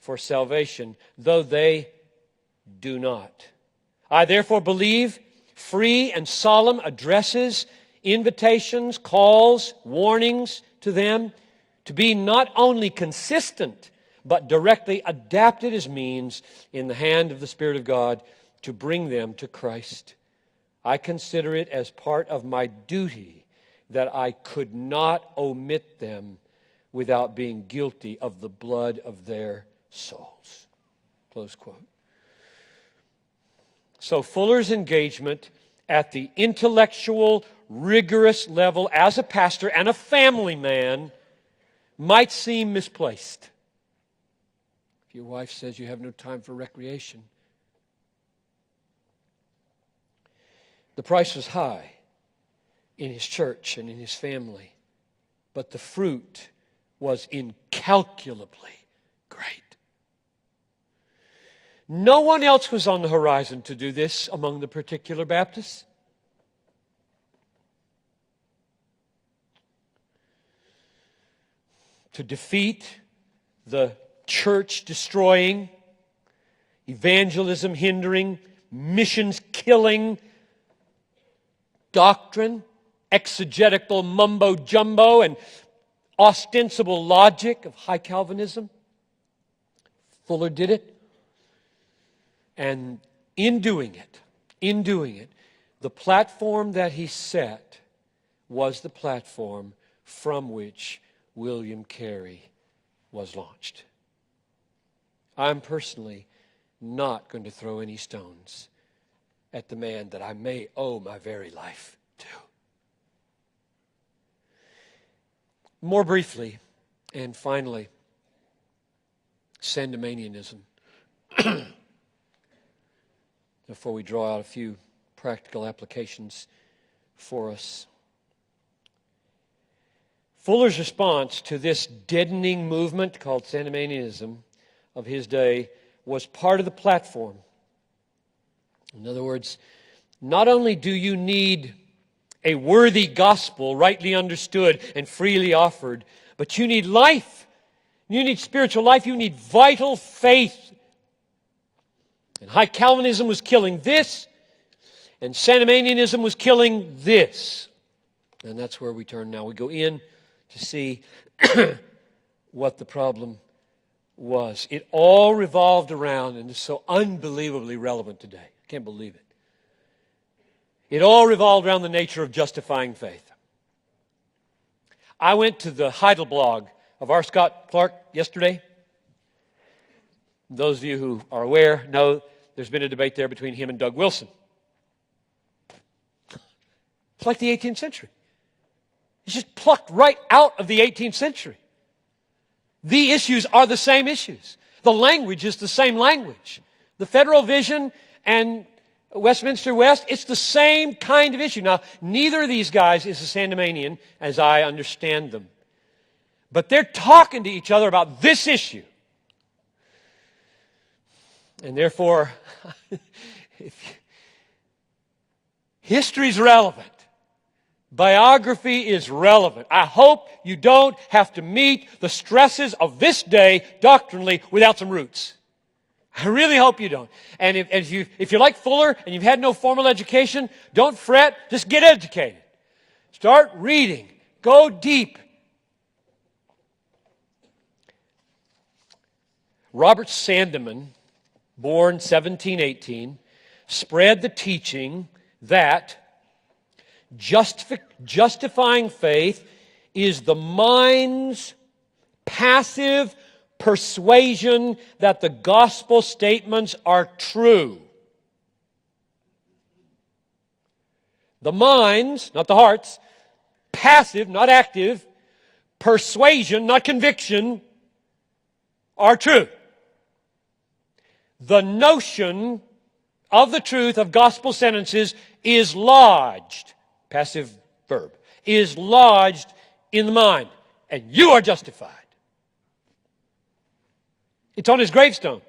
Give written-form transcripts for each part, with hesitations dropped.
for salvation, though they do not. I therefore believe free and solemn addresses, invitations, calls, warnings to them to be not only consistent, but directly adapted as means in the hand of the Spirit of God to bring them to Christ. I consider it as part of my duty that I could not omit them without being guilty of the blood of their souls. Close quote. So Fuller's engagement at the intellectual, rigorous level as a pastor and a family man might seem misplaced. If your wife says you have no time for recreation, the price was high in his church and in his family, but the fruit was incalculably great. No one else was on the horizon to do this among the particular Baptists. To defeat the church-destroying, evangelism-hindering, missions-killing doctrine, exegetical mumbo-jumbo, and ostensible logic of Hyper-Calvinism. Fuller did it. And in doing it, the platform that he set was the platform from which William Carey was launched. I'm personally not going to throw any stones at the man that I may owe my very life to. More briefly, and finally, Sandemanianism. Before we draw out a few practical applications for us. Fuller's response to this deadening movement called Sandemanianism of his day was part of the platform. In other words, not only do you need a worthy gospel, rightly understood and freely offered, but you need life. You need spiritual life. You need vital faith. And Hyper-Calvinism was killing this, and Sandemanianism was killing this. And that's where we turn now. We go in to see what the problem was. It all revolved around, and it's so unbelievably relevant today. I can't believe it. It all revolved around the nature of justifying faith. I went to the Heidelblog of R. Scott Clark yesterday. Those of you who are aware know there's been a debate there between him and Doug Wilson. It's like the 18th century. It's just plucked right out of the 18th century. The issues are the same issues. The language is the same language. The federal vision and Westminster West, it's the same kind of issue. Now, neither of these guys is a Sandemanian, as I understand them. But they're talking to each other about this issue. And therefore, history's relevant. Biography is relevant. I hope you don't have to meet the stresses of this day doctrinally without some roots. I really hope you don't. And if you're like Fuller and you've had no formal education, don't fret. Just get educated. Start reading. Go deep. Robert Sandeman, born 1718, spread the teaching that justifying faith is the mind's passive persuasion that the gospel statements are true. The mind's, not the heart's, passive, not active, persuasion, not conviction, are true. The notion of the truth of gospel sentences is lodged, passive verb, is lodged in the mind, and you are justified. It's on his gravestone.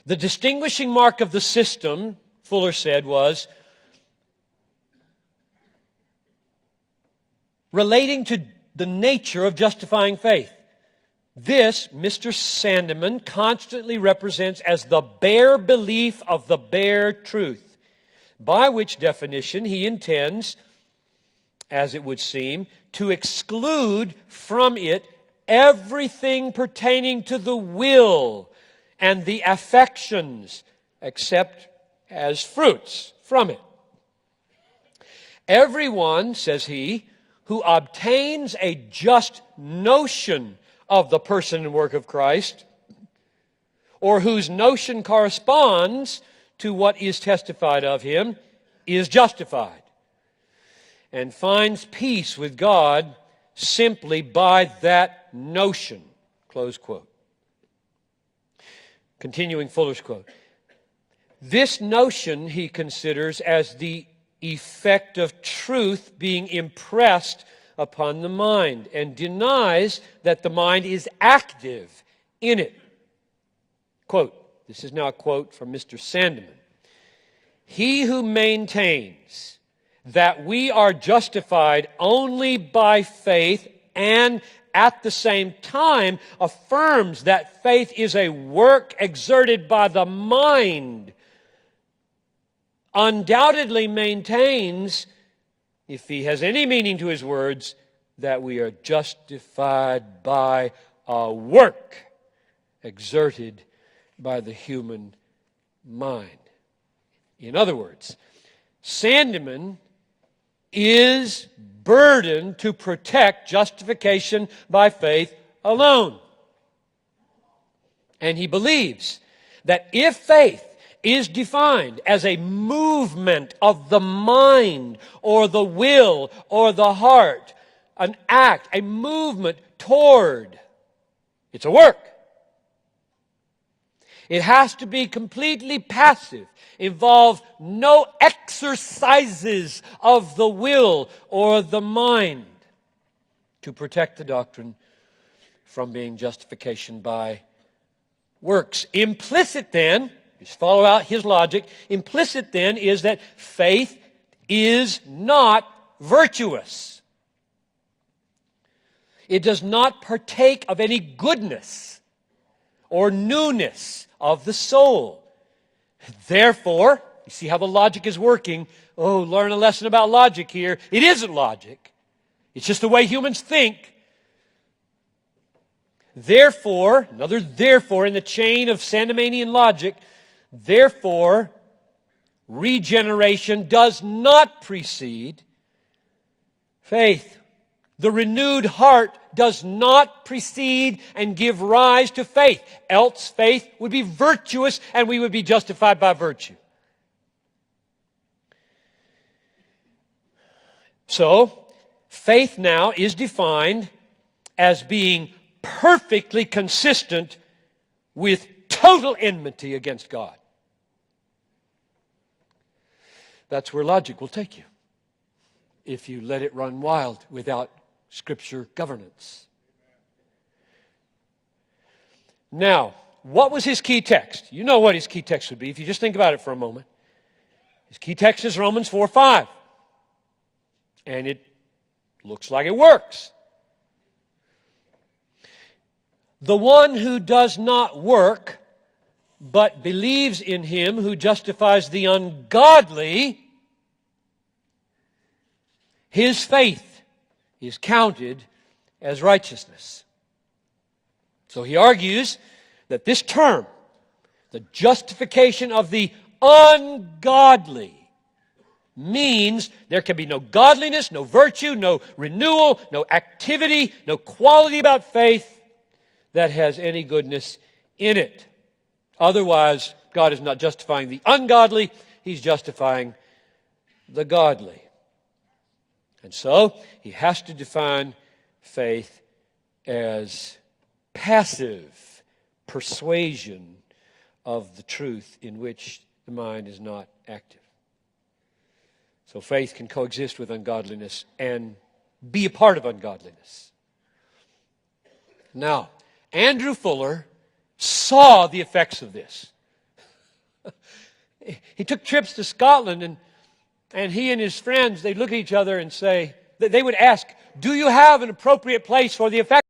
The distinguishing mark of the system, Fuller said, was relating to the nature of justifying faith. This, Mr. Sandeman constantly represents as the bare belief of the bare truth, by which definition he intends, as it would seem, to exclude from it everything pertaining to the will and the affections, except as fruits from it. Everyone, says he, who obtains a just notion of the person and work of Christ, or whose notion corresponds to what is testified of him, is justified, and finds peace with God simply by that notion. Close quote. Continuing Fuller's quote. This notion he considers as the effect of truth being impressed upon the mind, and denies that the mind is active in it. Quote, this is now a quote from Mr. Sandeman. He who maintains that we are justified only by faith and at the same time affirms that faith is a work exerted by the mind undoubtedly maintains, if he has any meaning to his words, that we are justified by a work exerted by the human mind. In other words, Sandeman is burdened to protect justification by faith alone. And he believes that if faith is defined as a movement of the mind or the will or the heart, an act, a movement toward, it's a work. It has to be completely passive, involve no exercises of the will or the mind to protect the doctrine from being justification by works. Implicit then, just follow out his logic, implicit then is that faith is not virtuous. It does not partake of any goodness or newness of the soul. Therefore, you see how the logic is working. Oh, learn a lesson about logic here. It isn't logic. It's just the way humans think. Therefore, another therefore in the chain of Sandemanian logic, therefore, regeneration does not precede faith. The renewed heart does not precede and give rise to faith. Else faith would be virtuous and we would be justified by virtue. So, faith now is defined as being perfectly consistent with total enmity against God. That's where logic will take you if you let it run wild without Scripture governance. Now, what was his key text? You know what his key text would be if you just think about it for a moment. His key text is Romans 4:5. And it looks like it works. The one who does not work, but believes in him who justifies the ungodly, his faith is counted as righteousness. So he argues that this term, the justification of the ungodly, means there can be no godliness, no virtue, no renewal, no activity, no quality about faith that has any goodness in it. Otherwise, God is not justifying the ungodly, He's justifying the godly. And so, He has to define faith as passive persuasion of the truth in which the mind is not active. So faith can coexist with ungodliness and be a part of ungodliness. Now, Andrew Fuller saw the effects of this. He took trips to Scotland, and he and his friends, they'd look at each other and say, They would ask, do you have an appropriate place for the effect?